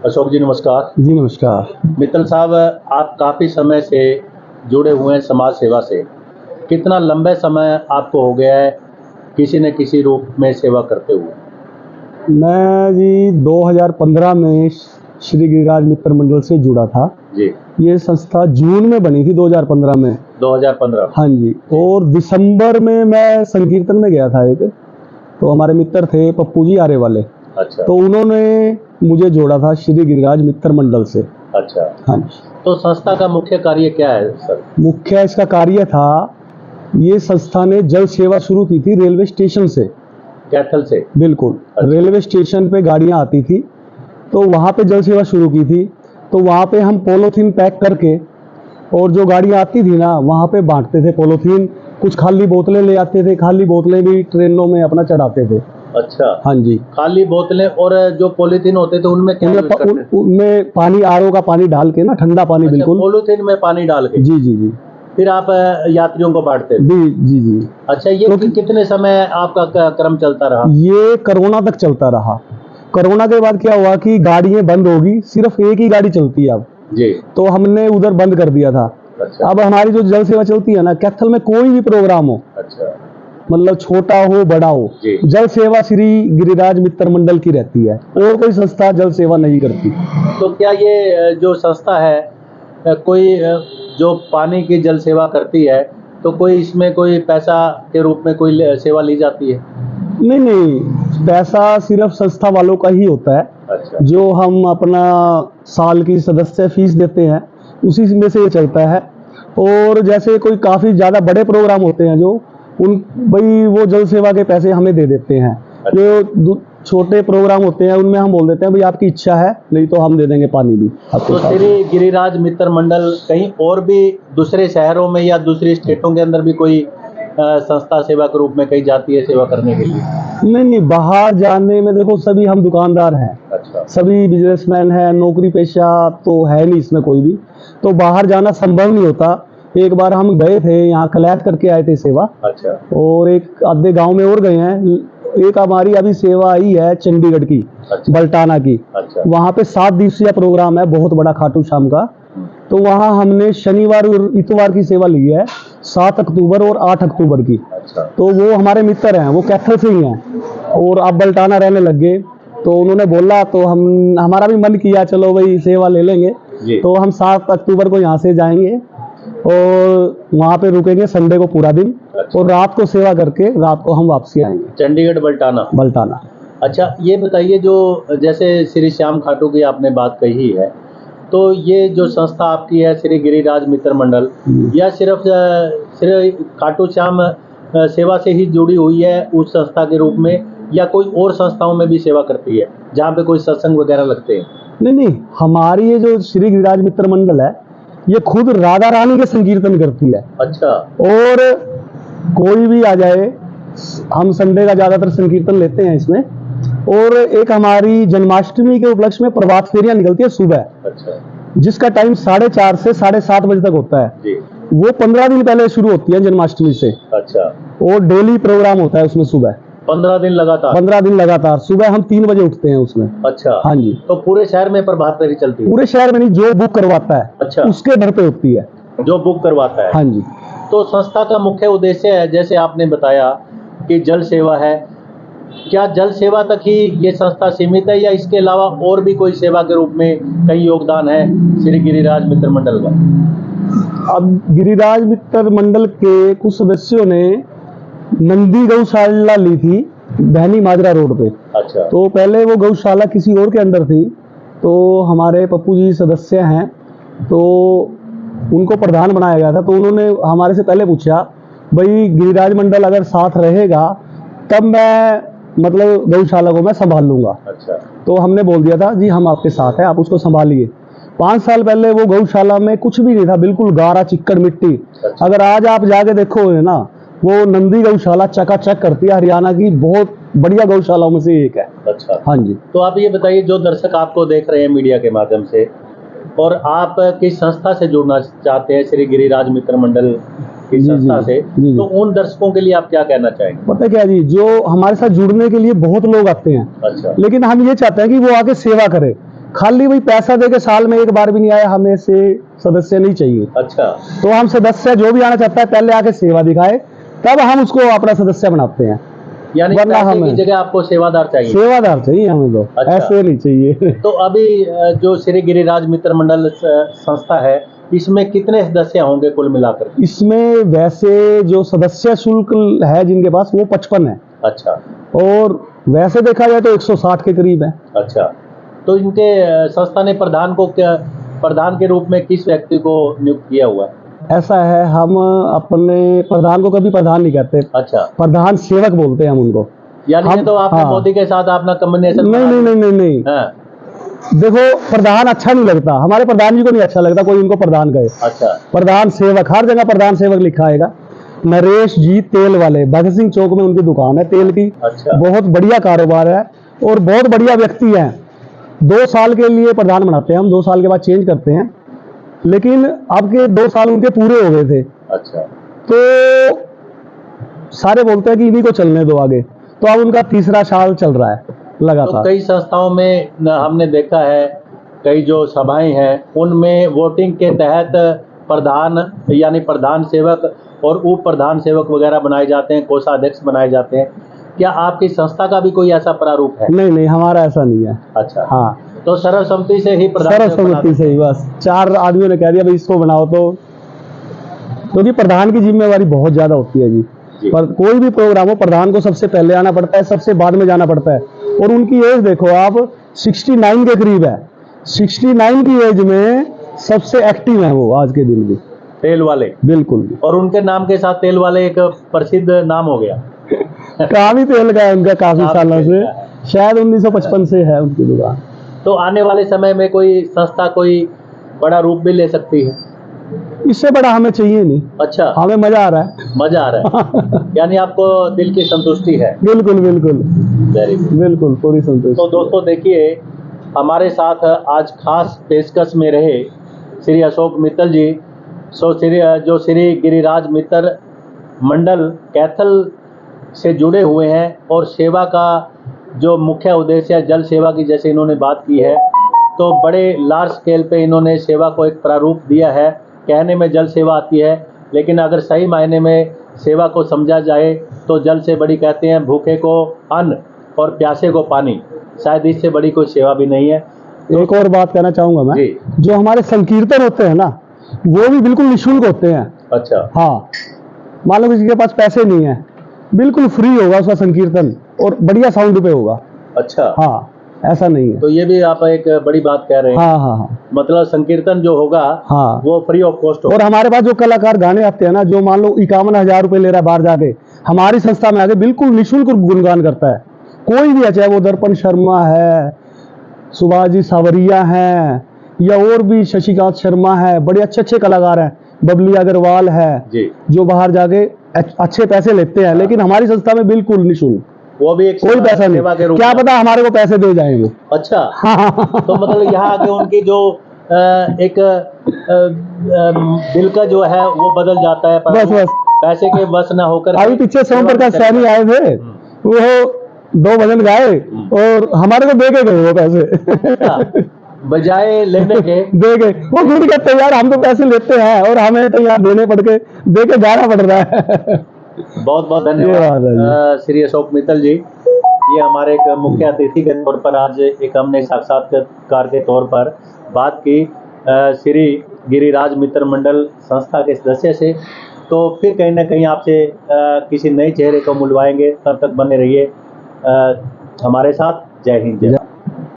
अशोक जी नमस्कार। जी नमस्कार। मित्तल साहब, आप काफ़ी समय से जुड़े हुए हैं समाज सेवा से। कितना लंबे समय आपको हो गया है किसी न किसी रूप में सेवा करते हुए? मैं जी 2015 में श्री गिरिराज मित्र मंडल से जुड़ा था। जी। ये संस्था जून में बनी थी 2015 में। 2015। हाँ जी। और दिसंबर में मैं संकीर्तन में गया था एक, तो हमारे मित्र थे पप्पू जी आरे वाले। अच्छा। तो उन्होंने मुझे जोड़ा था श्री गिरिराज मित्र मंडल से। अच्छा। हाँ जी। तो संस्था का मुख्य कार्य क्या है सर? मुख्य इसका कार्य था, ये संस्था ने जल सेवा शुरू की थी रेलवे स्टेशन से। कैथल से? बिल्कुल। अच्छा। रेलवे स्टेशन पे गाड़ियां आती थी, तो वहाँ पे जल सेवा शुरू की थी। तो वहाँ पे हम पॉलीथीन पैक करके, और जो गाड़ियाँ आती थी ना वहाँ पे बांटते थे पॉलीथीन। कुछ खाली बोतलें ले आते थे, खाली बोतलें भी ट्रेनों में अपना चढ़ाते थे। अच्छा। हाँ जी। खाली बोतलें और जो पॉलीथीन होते थे उनमें क्या यूज करते थे? उनमें पानी आरओ का पानी डाल के ना, ठंडा पानी। अच्छा, बिल्कुल। पॉलीथीन में पानी डाल के? जी जी जी। फिर आप यात्रियों को बांटते थे? जी जी जी। अच्छा, ये कितने समय आपका क्रम चलता रहा? ये कोरोना तक चलता रहा। कोरोना के बाद क्या हुआ कि गाड़ियाँ बंद होगी, सिर्फ एक ही गाड़ी चलती है अब। जी। तो हमने उधर बंद कर दिया था। अच्छा। अब हमारी जो जल सेवा चलती है ना, कैथल में कोई भी प्रोग्राम हो, अच्छा, मतलब छोटा हो बड़ा हो, जल सेवा श्री गिरिराज मित्र मंडल की रहती है, और कोई संस्था जल सेवा नहीं करती। तो क्या ये जो संस्था है कोई जो पानी की जल सेवा करती है, तो कोई इसमें कोई पैसा के रूप में कोई सेवा ली जाती है? नहीं नहीं, पैसा सिर्फ संस्था वालों का ही होता है। अच्छा। जो हम अपना साल की सदस्य फीस देते हैं, उसी में से ये चलता है। और जैसे कोई काफ़ी ज़्यादा बड़े प्रोग्राम होते हैं जो, उन भाई वो जल सेवा के पैसे हमें दे देते हैं। जो छोटे प्रोग्राम होते हैं उनमें हम बोल देते हैं भाई आपकी इच्छा है, नहीं तो हम दे देंगे पानी भी आपको। तो श्री गिरिराज मित्र मंडल कहीं और भी दूसरे शहरों में या दूसरी स्टेटों के अंदर भी कोई संस्था सेवा के रूप में कहीं जाती है सेवा करने के लिए? नहीं नहीं, बाहर जाने में देखो सभी हम दुकानदार हैं। अच्छा। सभी बिजनेसमैन हैं, नौकरी पेशा तो है नहीं इसमें कोई भी, तो बाहर जाना संभव नहीं होता। एक बार हम गए थे, यहाँ कलैत करके आए थे सेवा। अच्छा। और एक आधे गांव में और गए हैं। एक हमारी अभी सेवा आई है चंडीगढ़ की। अच्छा। बल्टाना की। अच्छा। वहाँ पे 7 दिवसीय प्रोग्राम है, बहुत बड़ा खाटू श्याम का। तो वहाँ हमने शनिवार और इतवार की सेवा ली है, 7 अक्टूबर और 8 अक्टूबर की। अच्छा। तो वो हमारे मित्र हैं, वो कैथल से ही हैं, और अब बल्टाना रहने लग गए। तो उन्होंने बोला, तो हमारा भी मन किया चलो भाई सेवा ले लेंगे। तो हम 7 अक्टूबर को यहाँ से जाएंगे और वहाँ पे रुकेंगे संडे को पूरा दिन। अच्छा। और रात को सेवा करके रात को हम वापसी आएंगे। चंडीगढ़ बल्टाना। अच्छा, ये बताइए, जो जैसे श्री श्याम खाटू की आपने बात कही है, तो ये जो संस्था आपकी है श्री गिरिराज मित्र मंडल, या सिर्फ श्री खाटू श्याम सेवा से ही जुड़ी हुई है उस संस्था के रूप में, या कोई और संस्थाओं में भी सेवा करती है जहाँ पे कोई सत्संग वगैरह लगते हैं? नहीं नहीं, हमारी ये जो श्री गिरिराज मित्र मंडल है, ये खुद राधा रानी के संकीर्तन करती है। अच्छा। और कोई भी आ जाए, हम संडे का ज्यादातर संकीर्तन लेते हैं इसमें। और एक हमारी जन्माष्टमी के उपलक्ष्य में प्रभात फेरियां निकलती है सुबह। अच्छा। जिसका टाइम 4:30 से 7:30 बजे तक होता है जी। वो 15 दिन पहले शुरू होती है जन्माष्टमी से। अच्छा। और डेली प्रोग्राम होता है उसमें सुबह 15 दिन लगातार? 15 दिन लगातार। सुबह हम 3 बजे उठते हैं उसमें। अच्छा। हाँ जी। तो पूरे शहर में प्रभात फेरी चलती है? पूरे शहर में नहीं, जो बुक करवाता है। अच्छा। उसके घर पे होती है। जो बुक करवाता है? हाँ जी। तो संस्था का मुख्य उद्देश्य है, जैसे आपने बताया कि जल सेवा है, क्या जल सेवा तक ही ये संस्था सीमित है, या इसके अलावा और भी कोई सेवा के रूप में कई योगदान है श्री गिरिराज मित्र मंडल का? अब गिरिराज मित्र मंडल के कुछ सदस्यों ने नंदी गौशाला ली थी बहनी माजरा रोड पे। अच्छा। तो पहले वो गौशाला किसी और के अंदर थी, तो हमारे पप्पू जी सदस्य हैं, तो उनको प्रधान बनाया गया था। तो उन्होंने हमारे से पहले पूछा, भाई गिरिराज मंडल अगर साथ रहेगा तब मैं मतलब गौशाला को मैं संभाल लूंगा। अच्छा। तो हमने बोल दिया था जी हम आपके साथ हैं, आप उसको संभालिए। 5 साल पहले वो गौशाला में कुछ भी नहीं था, बिल्कुल गारा चिक्कड़ मिट्टी। अच्छा। अगर आज आप जाके देखोगे ना, वो नंदी गौशाला चकाचक करती है, हरियाणा की बहुत बढ़िया गौशालाओं में से एक है। अच्छा। हाँ जी। तो आप ये बताइए, जो दर्शक आपको देख रहे हैं मीडिया के माध्यम से, और आप किस संस्था से जुड़ना चाहते हैं श्री गिरिराज मित्र मंडल की संस्था से, तो उन दर्शकों के लिए आप क्या कहना चाहेंगे? पता क्या जी, जो हमारे साथ जुड़ने के लिए बहुत लोग आते हैं। अच्छा। लेकिन हम ये चाहते हैं कि वो आके सेवा करे, खाली वही पैसा दे के साल में एक बार भी नहीं आया, हमें से सदस्य नहीं चाहिए। अच्छा, तो हम सदस्य जो भी आना चाहता है पहले आके सेवा दिखाए, तब हम उसको अपना सदस्य बनाते हैं। यानी वरना पैसे हमें की जगह आपको सेवादार चाहिए। सेवादार चाहिए हमें तो, अच्छा। ऐसे नहीं चाहिए। तो अभी जो श्री गिरिराज मित्र मंडल संस्था है, इसमें कितने सदस्य होंगे कुल मिलाकर? इसमें वैसे जो सदस्य शुल्क है जिनके पास वो 55 है। अच्छा, और वैसे देखा जाए तो 160 के करीब है। अच्छा। तो इनके संस्था ने प्रधान के रूप में किस व्यक्ति को नियुक्त किया हुआ है? ऐसा है, हम अपने प्रधान को कभी प्रधान नहीं कहते। अच्छा, प्रधान सेवक बोलते हैं हम उनको। यानी ये तो आपने हाँ। मोदी के साथ अपना कॉम्बिनेशन नहीं नहीं नहीं नहीं नहीं, हाँ। देखो प्रधान अच्छा नहीं लगता, हमारे प्रधान जी को नहीं अच्छा लगता कोई इनको प्रधान कहे। अच्छा, प्रधान सेवक, हर जगह प्रधान सेवक लिखा आएगा। नरेश जी तेल वाले, भगत सिंह चौक में उनकी दुकान है तेल की। अच्छा। बहुत बढ़िया कारोबार है और बहुत बढ़िया व्यक्ति हैं। 2 साल के लिए प्रधान बनाते हैं हम, 2 साल के बाद चेंज करते हैं, लेकिन अब के 2 साल उनके पूरे हो गए थे। अच्छा, तो सारे बोलते हैं कि इन्हीं को चलने दो आगे, तो अब उनका 3रा साल चल रहा है तो लगातार। कई संस्थाओं में हमने देखा है, कई जो सभाएं हैं उनमें वोटिंग के तहत प्रधान यानी प्रधान सेवक और उप प्रधान सेवक वगैरह बनाए जाते हैं, कोषाध्यक्ष बनाए जाते हैं। क्या आपकी संस्था का भी कोई ऐसा प्रारूप है? नहीं नहीं, हमारा ऐसा नहीं है। अच्छा, हाँ, तो सर्वसम्मति से ही प्रधान सेवक सर्वसम्मति से ही बस 4 आदमियों ने कह दिया भाई इसको बनाओ, तो क्योंकि प्रधान की जिम्मेवारी बहुत ज्यादा होती है जी। पर कोई भी प्रोग्राम हो प्रधान को सबसे पहले आना पड़ता है, सबसे बाद में जाना पड़ता है। और उनकी एज देखो आप 69 के करीब है। 69 की एज में सबसे एक्टिव है वो आज के दिन भी। तेल वाले, बिल्कुल। और उनके नाम के साथ तेल वाले एक प्रसिद्ध नाम हो गया। काफी तेल का है उनका, काफी काफी सालों तेल से, का है। शायद 1955 से है उनकी दुकान। तो आने वाले समय में कोई संस्था कोई बड़ा रूप भी ले सकती है? इससे बड़ा हमें चाहिए नहीं। अच्छा, हमें मजा आ रहा है। मजा आ रहा है, यानी आपको दिल की संतुष्टि है। बिल्कुल बिल्कुल वेरी गुड। बिल्कुल, पूरी संतुष्टि। तो दोस्तों देखिए, हमारे साथ आज खास पेशकश में रहे श्री अशोक मित्तल जी, जो श्री गिरिराज मित्र मंडल कैथल से जुड़े हुए हैं और सेवा का जो मुख्य उद्देश्य है जल सेवा की, जैसे इन्होंने बात की है, तो बड़े लार्ज स्केल पे इन्होंने सेवा को एक प्रारूप दिया है। कहने में जल सेवा आती है, लेकिन अगर सही मायने में सेवा को समझा जाए तो जल से बड़ी कहते हैं भूखे को अन्न और प्यासे को पानी, शायद इससे बड़ी कोई सेवा भी नहीं है। एक और बात कहना चाहूंगा मैं, जी। जो हमारे संकीर्तन होते हैं ना, वो भी बिल्कुल निःशुल्क होते हैं। अच्छा, हाँ, मान लो किसी के पास पैसे नहीं है, बिल्कुल फ्री होगा उसका संकीर्तन और बढ़िया साउंड पे होगा। अच्छा। हाँ, ऐसा नहीं है। तो ये भी आप एक बड़ी बात कह रहे हैं। हाँ हाँ हाँ, मतलब संकीर्तन जो होगा हाँ, वो फ्री ऑफ कॉस्ट होगा। और हमारे पास जो कलाकार गाने आते हैं ना, जो मान लो 51,000 रुपए ले रहा है बाहर जाके, हमारी संस्था में आके बिल्कुल निःशुल्क गुणगान करता है। कोई भी है, चाहे वो दर्पण शर्मा है, सुभाष जी सावरिया हैं, या और भी शशिकांत शर्मा है, बड़े अच्छे अच्छे कलाकार हैं, बबली अग्रवाल है जी, जो बाहर जाके अच्छे पैसे लेते हैं, लेकिन हमारी संस्था में बिल्कुल निःशुल्क, वो भी एक कोई पैसा सेवा के नहीं। रूप क्या में। पता हमारे को पैसे दे जाएंगे। अच्छा, तो मतलब यहाँ आके उनकी जो एक दिल का जो है वो बदल जाता है, पर बस बस, पैसे के बस ना होकर अभी पीछे सोम प्रकाश सैनी आए थे, वो 2 भजन गाए और हमारे को दे के गए वो पैसे। बजाय लेने के दे गए, वो खुद कहते हैं यार हम तो पैसे लेते हैं और हमें तो यहाँ देने पड़ के दे के गाना पड़ रहा है। बहुत बहुत ये बात है धन्यवाद श्री अशोक मित्तल जी। ये हमारे एक मुख्य अतिथि के तौर पर आज एक हमने साक्षात्कार के तौर पर बात की श्री गिरिराज मित्र मंडल संस्था के सदस्य से। तो फिर कहीं ना कहीं आपसे किसी नए चेहरे को मिलवाएंगे, तब तक बने रहिए हमारे साथ। जय हिंद, जय।